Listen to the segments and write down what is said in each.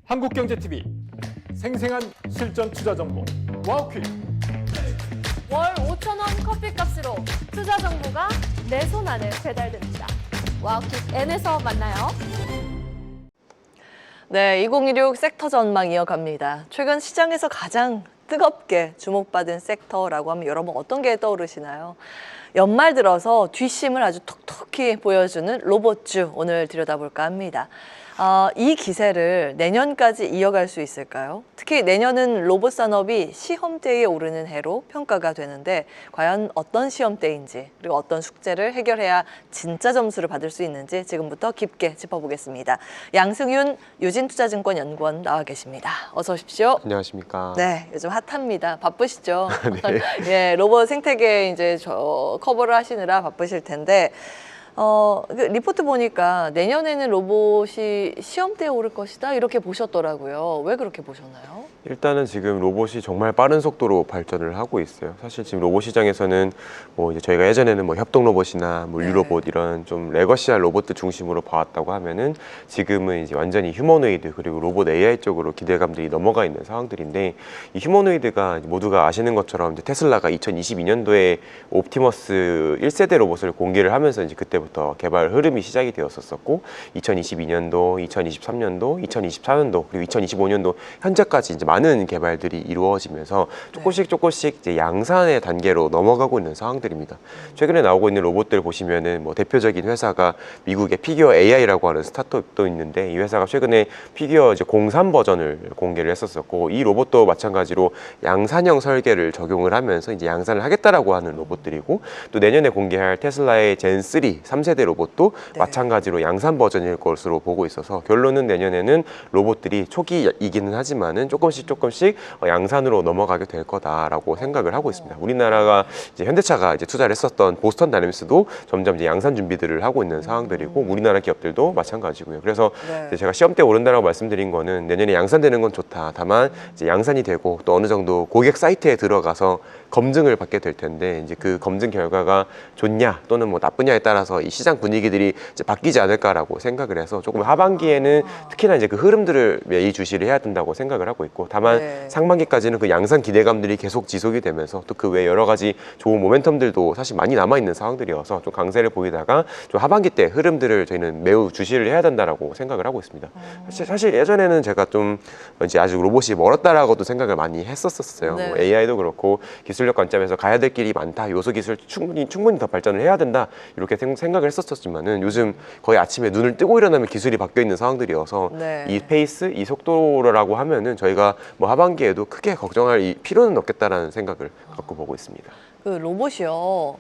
한국경제TV 생생한 실전 투자 정보 와우퀴즈. 월 5,000원 커피값으로 투자 정보가 내 손 안에 배달됩니다. 와우킥 N에서 만나요. 네, 2016 섹터 전망 이어갑니다. 최근 시장에서 가장 뜨겁게 주목받은 섹터라고 하면 여러분 어떤 게 떠오르시나요? 연말 들어서 뒷심을 아주 톡톡히 보여주는 로봇주 오늘 들여다볼까 합니다. 이 기세를 내년까지 이어갈 수 있을까요? 특히 내년은 로봇 산업이 시험대에 오르는 해로 평가가 되는데 과연 어떤 시험대인지 그리고 어떤 숙제를 해결해야 진짜 점수를 받을 수 있는지 지금부터 깊게 짚어보겠습니다. 양승윤 유진투자증권 연구원 나와 계십니다. 어서 오십시오. 안녕하십니까. 네, 요즘 핫합니다. 바쁘시죠? 네. 예, 로봇 생태계 이제 커버를 하시느라 바쁘실 텐데. 리포트 보니까 내년에는 로봇이 시험대에 오를 것이다 이렇게 보셨더라고요. 왜 그렇게 보셨나요? 일단은 지금 로봇이 정말 빠른 속도로 발전을 하고 있어요. 사실 지금 로봇 시장에서는 뭐 이제 저희가 예전에는 뭐 협동 로봇이나 물류 로봇 이런 좀 레거시한 로봇들 중심으로 봐왔다고 하면은 지금은 이제 완전히 휴머노이드 그리고 로봇 AI 쪽으로 기대감들이 넘어가 있는 상황들인데, 이 휴머노이드가 모두가 아시는 것처럼 이제 테슬라가 2022년도에 옵티머스 1세대 로봇을 공개를 하면서 이제 그때부터 개발 흐름이 시작이 되었었고, 2022년도, 2023년도, 2024년도 그리고 2025년도 현재까지 이제 많은 개발들이 이루어지면서 조금씩 이제 양산의 단계로 넘어가고 있는 상황들입니다. 최근에 나오고 있는 로봇들 보시면은 뭐 대표적인 회사가 미국의 피규어 AI라고 하는 스타트업도 있는데, 이 회사가 최근에 피규어 이제 03 버전을 공개를 했었고, 이 로봇도 마찬가지로 양산형 설계를 적용을 하면서 이제 양산을 하겠다라고 하는 로봇들이고, 또 내년에 공개할 테슬라의 젠3 3세대 로봇도 마찬가지로 양산 버전일 것으로 보고 있어서, 결론은 내년에는 로봇들이 초기이기는 하지만은 조금씩 양산으로 넘어가게 될 거다라고 생각을 하고 있습니다. 우리나라가 이제 현대차가 이제 투자를 했었던 보스턴 다이내믹스도 점점 이제 양산 준비들을 하고 있는 상황들이고, 우리나라 기업들도 마찬가지고요. 그래서 이제 제가 시험대 오른다라고 말씀드린 거는 내년에 양산되는 건 좋다. 다만 이제 양산이 되고 또 어느 정도 고객 사이트에 들어가서 검증을 받게 될 텐데, 이제 그 검증 결과가 좋냐 또는 뭐 나쁘냐에 따라서 이 시장 분위기들이 이제 바뀌지 않을까라고 생각을 해서 조금 하반기에는 특히나 이제 그 흐름들을 예의주시를 해야 된다고 생각을 하고 있고, 다만 상반기까지는 그 양산 기대감들이 계속 지속이 되면서 또 그 외 여러 가지 좋은 모멘텀들도 사실 많이 남아 있는 상황들이어서 좀 강세를 보이다가 좀 하반기 때 흐름들을 저희는 매우 주시를 해야 된다라고 생각을 하고 있습니다. 사실 예전에는 제가 좀 이제 아직 로봇이 멀었다라고도 생각을 많이 했었어요. 뭐 AI도 그렇고 기술력 관점에서 가야 될 길이 많다. 요소 기술 충분히 더 발전을 해야 된다. 이렇게 생각을 했었지만은 요즘 거의 아침에 눈을 뜨고 일어나면 기술이 바뀌어 있는 상황들이어서 이 페이스, 이 속도라고 하면은 저희가 뭐 하반기에도 크게 걱정할 이 필요는 없겠다라는 생각을 갖고 보고 있습니다. 그 로봇이요.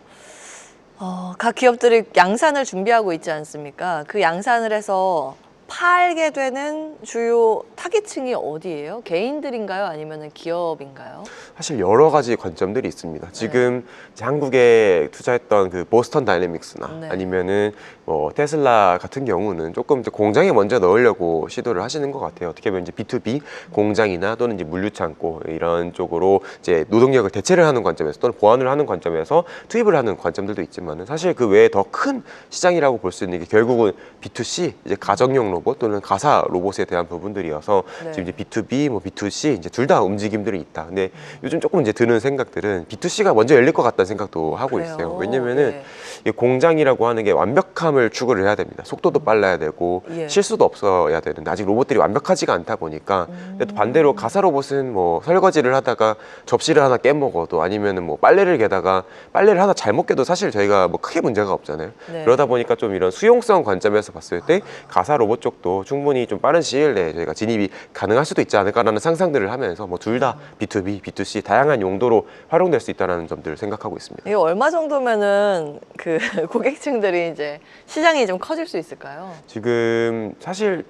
각 기업들이 양산을 준비하고 있지 않습니까? 그 양산을 해서 팔게 되는 주요 타깃층이 어디예요? 개인들인가요? 아니면 기업인가요? 사실 여러 가지 관점들이 있습니다. 지금 이제 한국에 투자했던 그 보스턴 다이내믹스나 아니면은 뭐 테슬라 같은 경우는 조금 이제 공장에 먼저 넣으려고 시도를 하시는 것 같아요. 어떻게 보면 이제 B2B 공장이나 또는 이제 물류 창고 이런 쪽으로 이제 노동력을 대체를 하는 관점에서 또는 보완을 하는 관점에서 투입을 하는 관점들도 있지만은, 사실 그 외에 더 큰 시장이라고 볼 수 있는 게 결국은 B2C 이제 가정용 로봇 또는 가사 로봇에 대한 부분들이어서 지금 이제 B2B, 뭐 B2C 이제 둘 다 움직임들이 있다. 근데 요즘 조금 이제 드는 생각들은 B2C가 먼저 열릴 것 같다는 생각도 하고 있어요. 왜냐면은 이 공장이라고 하는 게 완벽함을 추구를 해야 됩니다. 속도도 빨라야 되고 실수도 없어야 되는데 아직 로봇들이 완벽하지가 않다 보니까. 근데 또 반대로 가사 로봇은 뭐 설거지를 하다가 접시를 하나 깨먹어도 아니면은 뭐 빨래를 개다가 빨래를 하나 잘못 개도 사실 저희가 뭐 크게 문제가 없잖아요. 그러다 보니까 좀 이런 수용성 관점에서 봤을 때 가사 로봇 쪽도 충분히 좀 빠른 시일 내에 저희가 진입이 가능할 수도 있지 않을까라는 상상들을 하면서 뭐 둘 다 B2B, B2C 다양한 용도로 활용될 수 있다는 점들을 생각하고 있습니다. 이거 얼마 정도면은 그 고객층들이 이제 시장이 좀 커질 수 있을까요? 지금 사실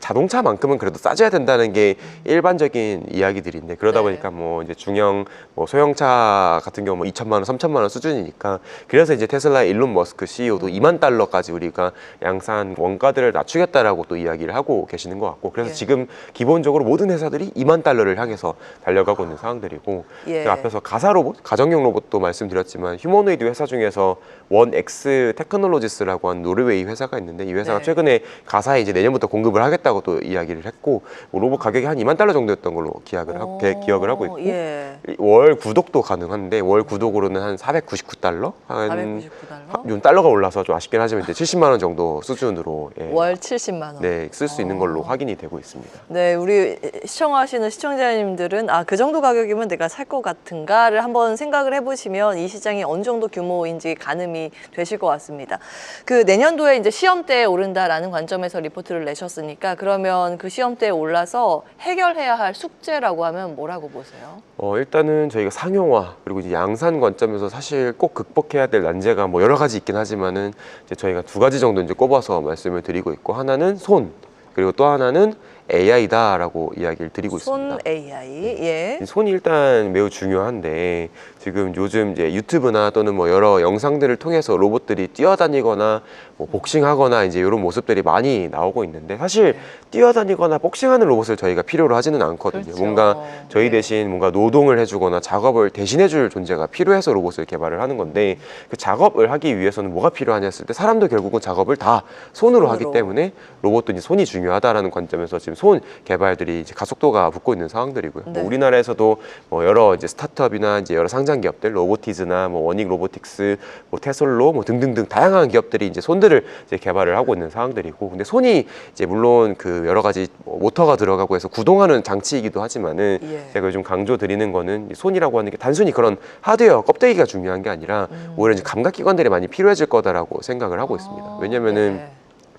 자동차만큼은 그래도 싸져야 된다는 게 일반적인 이야기들인데, 그러다 보니까 뭐 이제 중형 뭐 소형차 같은 경우 뭐 2천만 원, 3천만 원 수준이니까, 그래서 이제 테슬라의 일론 머스크 CEO도 2만 달러까지 우리가 양산 원가들을 낮추겠다라고 또 이야기를 하고 계시는 것 같고, 그래서 지금 기본적으로 모든 회사들이 2만 달러를 향해서 달려가고 있는 상황들이고, 그 앞에서 가사 로봇, 가정용 로봇도 말씀드렸지만 휴머노이드 회사 중에서 원엑스 테크놀로지스라고 하는 노르웨이 회사가 있는데, 이 회사가 최근에 가사에 이제 내년부터 공급을 하겠다고 한다고 또 이야기를 했고 뭐 로봇 가격이 한 2만 달러 정도였던 걸로 기억을 하고 있고 예. 월 구독도 가능한데 월 구독으로는 한 499달러? 한 499달러? 요즘 달러가 올라서 좀 아쉽긴 하지만 이제 70만 원 정도 수준으로 예. 월 70만 원. 네, 쓸 수 있는 걸로 확인이 되고 있습니다. 네, 우리 시청하시는 시청자님들은 그 정도 가격이면 내가 살 것 같은가를 한번 생각을 해보시면 이 시장이 어느 정도 규모인지 가늠이 되실 것 같습니다. 그 내년도에 이제 시험대에 오른다라는 관점에서 리포트를 내셨으니까 그러면 그 시험대에 올라서 해결해야 할 숙제라고 하면 뭐라고 보세요? 일단은 저희가 상용화 그리고 이제 양산 관점에서 사실 꼭 극복해야 될 난제가 뭐 여러 가지 있긴 하지만은 이제 저희가 두 가지 정도 이제 꼽아서 말씀을 드리고 있고 하나는 손 그리고 또 하나는 AI다라고 이야기를 드리고 있습니다. 손 AI, 예. 손이 일단 매우 중요한데 지금 요즘 이제 유튜브나 또는 뭐 여러 영상들을 통해서 로봇들이 뛰어다니거나 뭐 복싱하거나 이제 이런 모습들이 많이 나오고 있는데 사실 뛰어다니거나 복싱하는 로봇을 저희가 필요로 하지는 않거든요. 그렇죠. 뭔가 저희 대신 뭔가 노동을 해주거나 작업을 대신해줄 존재가 필요해서 로봇을 개발을 하는 건데 그 작업을 하기 위해서는 뭐가 필요하냐 했을 때 사람도 결국은 작업을 다 손으로 하기 때문에 로봇도 이제 손이 중요하다라는 관점에서 지금 손 개발들이 이제 가속도가 붙고 있는 상황들이고요. 네. 뭐 우리나라에서도 뭐 여러 이제 스타트업이나 이제 여러 상장 기업들, 로보티즈나 뭐 원익 로보틱스, 뭐 테솔로 뭐 등등등 다양한 기업들이 이제 손들을 이제 개발을 하고 있는 상황들이고, 근데 손이 이제 물론 그 여러 가지 뭐 모터가 들어가고 해서 구동하는 장치이기도 하지만은 예. 제가 요즘 강조 드리는 거는 이 손이라고 하는 게 단순히 그런 하드웨어 껍데기가 중요한 게 아니라 오히려 이제 감각기관들이 많이 필요해질 거다라고 생각을 하고 있습니다. 왜냐면은 네.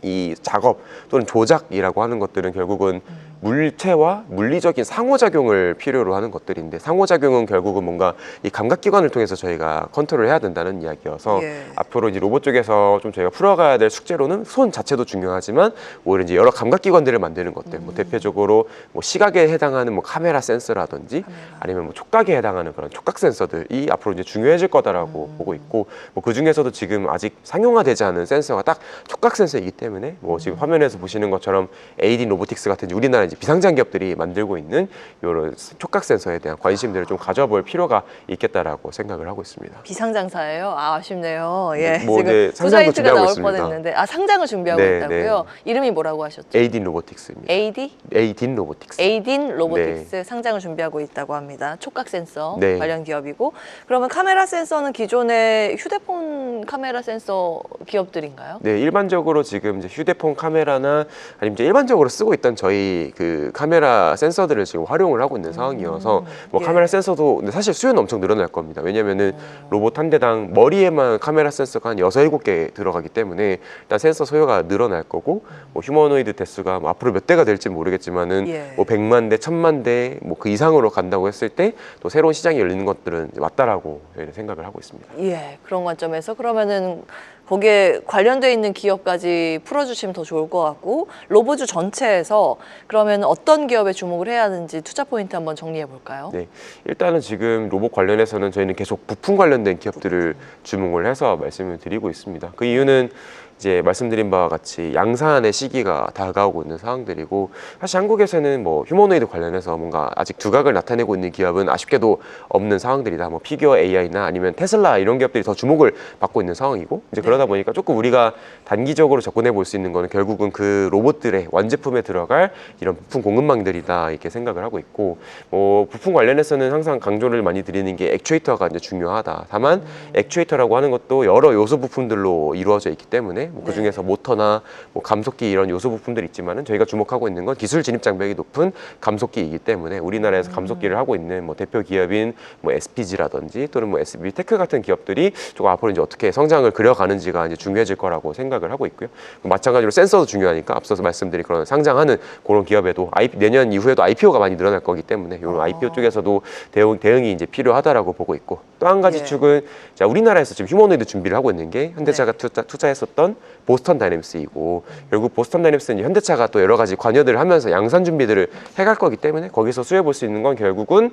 이 작업 또는 조작이라고 하는 것들은 결국은 물체와 물리적인 상호작용을 필요로 하는 것들인데 상호작용은 결국은 뭔가 이 감각기관을 통해서 저희가 컨트롤을 해야 된다는 이야기여서 예. 앞으로 이제 로봇 쪽에서 좀 저희가 풀어가야 될 숙제로는 손 자체도 중요하지만 오히려 이제 여러 감각기관들을 만드는 것들 뭐 대표적으로 뭐 시각에 해당하는 뭐 카메라 센서라든지 아니면 뭐 촉각에 해당하는 그런 촉각 센서들이 앞으로 이제 중요해질 거다라고 보고 있고 뭐 그 중에서도 지금 아직 상용화되지 않은 센서가 딱 촉각 센서이기 때문에 뭐 지금 화면에서 보시는 것처럼 에이딘 로보틱스 같은 우리나라 이제 비상장 기업들이 만들고 있는 이런 촉각 센서에 대한 관심들을 좀 가져볼 필요가 있겠다라고 생각을 하고 있습니다. 비상장사예요? 아쉽네요. 예. 뭐 지금 이제 상장도 투자이트가 준비하고 나올 있습니다. 뻔했는데 상장을 준비하고 네, 있다고요? 이름이 뭐라고 하셨죠? 에이딘 로보틱스입니다. 에이딘 로보틱스. 에이딘 로보틱스 상장을 준비하고 있다고 합니다. 촉각 센서 네. 관련 기업이고, 그러면 카메라 센서는 기존의 휴대폰 카메라 센서 기업들인가요? 네, 일반적으로 지금 이제 휴대폰 카메라나 아니면 이제 일반적으로 쓰고 있던 저희 그 카메라 센서들을 지금 활용을 하고 있는 상황이어서 뭐 예. 카메라 센서도 근데 사실 수요는 엄청 늘어날 겁니다. 왜냐면은 로봇 한 대당 머리에만 카메라 센서가 한 6, 7개 들어가기 때문에 일단 센서 소요가 늘어날 거고 뭐 휴머노이드 대수가 뭐 앞으로 몇 대가 될지 모르겠지만은 예. 뭐 100만 대, 1000만 대 뭐 그 이상으로 간다고 했을 때 또 새로운 시장이 열리는 것들은 이제 맞다라고 생각을 하고 있습니다. 예, 그런 관점에서 그러면은 거기에 관련돼 있는 기업까지 풀어주시면 더 좋을 것 같고, 로보주 전체에서 그러면 어떤 기업에 주목을 해야 하는지 투자 포인트 한번 정리해 볼까요? 네, 일단은 지금 로봇 관련해서는 저희는 계속 부품 관련된 기업들을 주목을 해서 말씀을 드리고 있습니다. 그 이유는 이제 말씀드린 바와 같이 양산의 시기가 다가오고 있는 상황들이고, 사실 한국에서는 뭐 휴머노이드 관련해서 뭔가 아직 두각을 나타내고 있는 기업은 아쉽게도 없는 상황들이다. 뭐 피규어 AI나 아니면 테슬라 이런 기업들이 더 주목을 받고 있는 상황이고, 이제 그러다 보니까 조금 우리가 단기적으로 접근해 볼 수 있는 거는 결국은 그 로봇들의 완제품에 들어갈 이런 부품 공급망들이다 이렇게 생각을 하고 있고, 뭐 부품 관련해서는 항상 강조를 많이 드리는 게 액추에이터가 이제 중요하다. 다만 액추에이터라고 하는 것도 여러 요소 부품들로 이루어져 있기 때문에 뭐 그중에서 모터나 뭐 감속기 이런 요소 부품들이 있지만은 저희가 주목하고 있는 건 기술 진입 장벽이 높은 감속기이기 때문에 우리나라에서 감속기를 하고 있는 뭐 대표 기업인 뭐 SPG라든지 또는 뭐 SB테크 같은 기업들이 조금 앞으로 이제 어떻게 성장을 그려가는지가 이제 중요해질 거라고 생각을 하고 있고요. 마찬가지로 센서도 중요하니까 앞서서 말씀드린 그런 상장하는 그런 기업에도 내년 이후에도 IPO가 많이 늘어날 거기 때문에 이런 IPO 쪽에서도 대응이 이제 필요하다라고 보고 있고, 또 한 가지 예. 축은 자 우리나라에서 지금 휴머노이드 준비를 하고 있는 게 현대차가 투자했었던 보스턴 다이내믹스이고, 결국 보스턴 다이내믹스는 현대차가 또 여러 가지 관여들을 하면서 양산 준비들을 해갈 거기 때문에 거기서 수혜해 볼 수 있는 건 결국은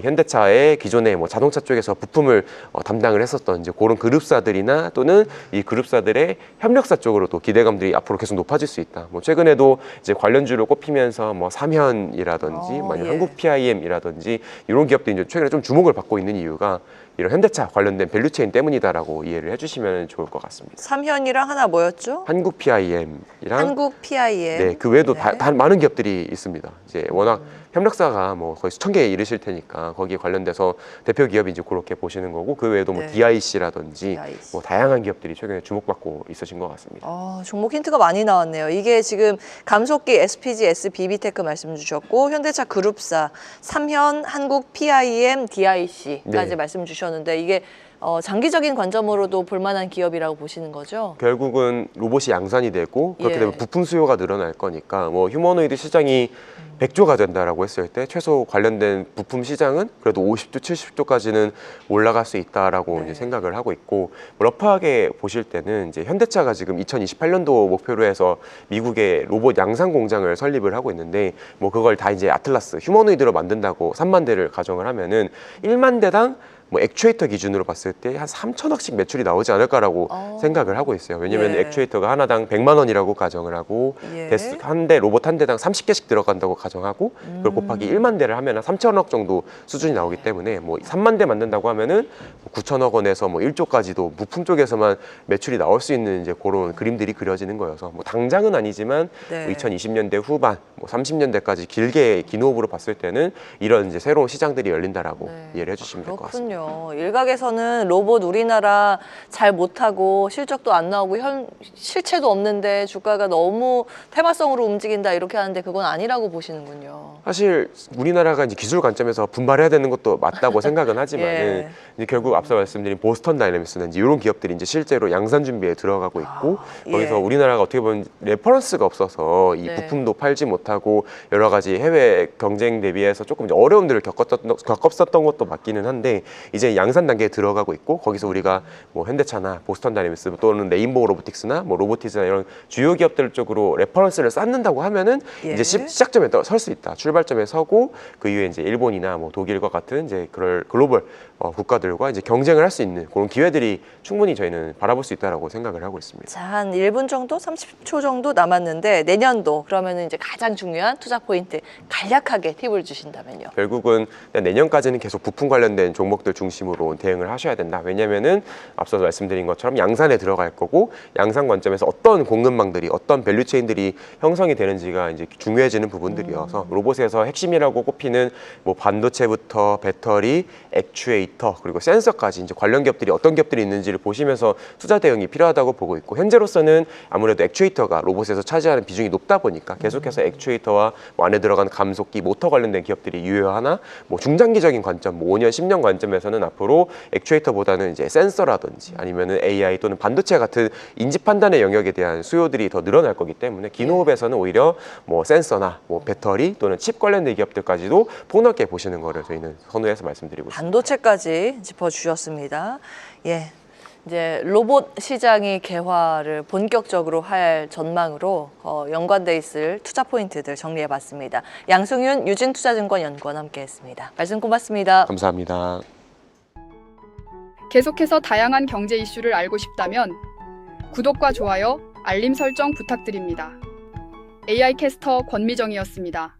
현대차의 기존의 뭐 자동차 쪽에서 부품을 담당을 했었던 이제 그런 그룹사들이나 또는 이 그룹사들의 협력사 쪽으로 또 기대감들이 앞으로 계속 높아질 수 있다. 뭐 최근에도 이제 관련주로 꼽히면서 뭐 삼현이라든지 아니면 예. 한국 PIM이라든지 이런 기업들이 이제 최근에 좀 주목을 받고 있는 이유가 이런 현대차 관련된 밸류체인 때문이다라고 이해를 해주시면 좋을 것 같습니다. 삼현이랑 하나 뭐였죠? 한국 PIM이랑 한국 PIM. 네, 그 외에도 네. 다 많은 기업들이 있습니다. 이제 워낙 협력사가 뭐 거의 수천 개에 이르실 테니까 거기에 관련돼서 대표 기업이 이제 그렇게 보시는 거고 그 외에도 뭐 네. DIC라든지 DIC. 뭐 다양한 기업들이 최근에 주목받고 있으신 것 같습니다. 종목 힌트가 많이 나왔네요. 이게 지금 감속기 SPG, SBB테크 말씀 주셨고 현대차 그룹사, 삼현, 한국 PIM, DIC까지 네. 말씀 주셨는데 이게 장기적인 관점으로도 볼만한 기업이라고 보시는 거죠? 결국은 로봇이 양산이 되고 그렇게 예. 되면 부품 수요가 늘어날 거니까 뭐 휴머노이드 시장이 100조가 된다라고 했을 때 최소 관련된 부품 시장은 그래도 50조, 70조까지는 올라갈 수 있다라고 네. 이제 생각을 하고 있고 러프하게 보실 때는 이제 현대차가 지금 2028년도 목표로 해서 미국의 로봇 양산 공장을 설립을 하고 있는데 뭐 그걸 다 이제 아틀라스 휴머노이드로 만든다고 3만 대를 가정을 하면은 1만 대당 뭐 액추에이터 기준으로 봤을 때 한 3천억씩 매출이 나오지 않을까라고 생각을 하고 있어요. 왜냐면 예. 액추에이터가 하나당 100만 원이라고 가정을 하고 예. 한 대 로봇 한 대당 30개씩 들어간다고 가정하고 그걸 곱하기 1만 대를 하면 한 3천억 정도 수준이 나오기 때문에 뭐 3만 대 만든다고 하면은 9천억 원에서 뭐 1조까지도 부품 쪽에서만 매출이 나올 수 있는 이제 그런 그림들이 그려지는 거여서 뭐 당장은 아니지만 네. 뭐 2020년대 후반 뭐 30년대까지 길게 긴 호흡으로 봤을 때는 이런 이제 새로운 시장들이 열린다라고 네. 이해를 해주시면 될 것 같습니다. 그렇군요. 일각에서는 로봇 우리나라 잘 못하고 실적도 안 나오고 실체도 없는데 주가가 너무 테마성으로 움직인다 이렇게 하는데 그건 아니라고 보시는군요. 사실 우리나라가 이제 기술 관점에서 분발해야 되는 것도 맞다고 생각은 하지만은 예. 이제 결국 앞서 말씀드린 보스턴 다이내믹스나 이제 이런 기업들이 이제 실제로 양산 준비에 들어가고 있고 거기서 예. 우리나라가 어떻게 보면 레퍼런스가 없어서 이 네. 부품도 팔지 못하고 여러 가지 해외 경쟁 대비해서 조금 이제 어려움들을 겪었었던 것도 맞기는 한데 이제 양산 단계에 들어가고 있고 거기서 우리가 뭐 현대차나 보스턴 다이내믹스 또는 레인보우 로보틱스나 뭐 로보티즈나 이런 주요 기업들 쪽으로 레퍼런스를 쌓는다고 하면은 예. 이제 시작점에 설 수 있다. 출발점에 서고 그 이후에 이제 일본이나 뭐 독일과 같은 이제 그럴 글로벌 국가들과 이제 경쟁을 할 수 있는 그런 기회들이 충분히 저희는 바라볼 수 있다라고 생각을 하고 있습니다. 자, 한 1분 정도, 30초 정도 남았는데 내년도 그러면은 이제 가장 중요한 투자 포인트 간략하게 팁을 주신다면요. 결국은 내년까지는 계속 부품 관련된 종목들 중심으로 대응을 하셔야 된다. 왜냐면은 앞서 말씀드린 것처럼 양산에 들어갈 거고 양산 관점에서 어떤 공급망들이 어떤 밸류체인들이 형성이 되는지가 이제 중요해지는 부분들이어서 로봇에서 핵심이라고 꼽히는 뭐 반도체부터 배터리, 액추에이터 그리고 센서까지 이제 관련 기업들이 어떤 기업들이 있는지를 보시면서 투자 대응이 필요하다고 보고 있고 현재로서는 아무래도 액추에이터가 로봇에서 차지하는 비중이 높다 보니까 계속해서 액추에이터와 뭐 안에 들어가는 감속기, 모터 관련된 기업들이 유효하나 뭐 중장기적인 관점, 뭐 5년, 10년 관점에서는 앞으로 액추에이터보다는 이제 센서라든지 아니면은 AI 또는 반도체 같은 인지 판단의 영역에 대한 수요들이 더 늘어날 거기 때문에 긴 호흡에서는 오히려 뭐 센서나 뭐 배터리 또는 칩 관련된 기업들까지도 폭넓게 보시는 거를 저희는 선호해서 말씀드리고 있습니다. 반도체까지 짚어주셨습니다. 예. 이제 로봇 시장이 개화를 본격적으로 할 전망으로 연관돼 있을 투자 포인트들 정리해봤습니다. 양승윤 유진투자증권 연구원 함께했습니다. 말씀 고맙습니다. 감사합니다. 계속해서 다양한 경제 이슈를 알고 싶다면 구독과 좋아요, 알림 설정 부탁드립니다. AI 캐스터 권미정이었습니다.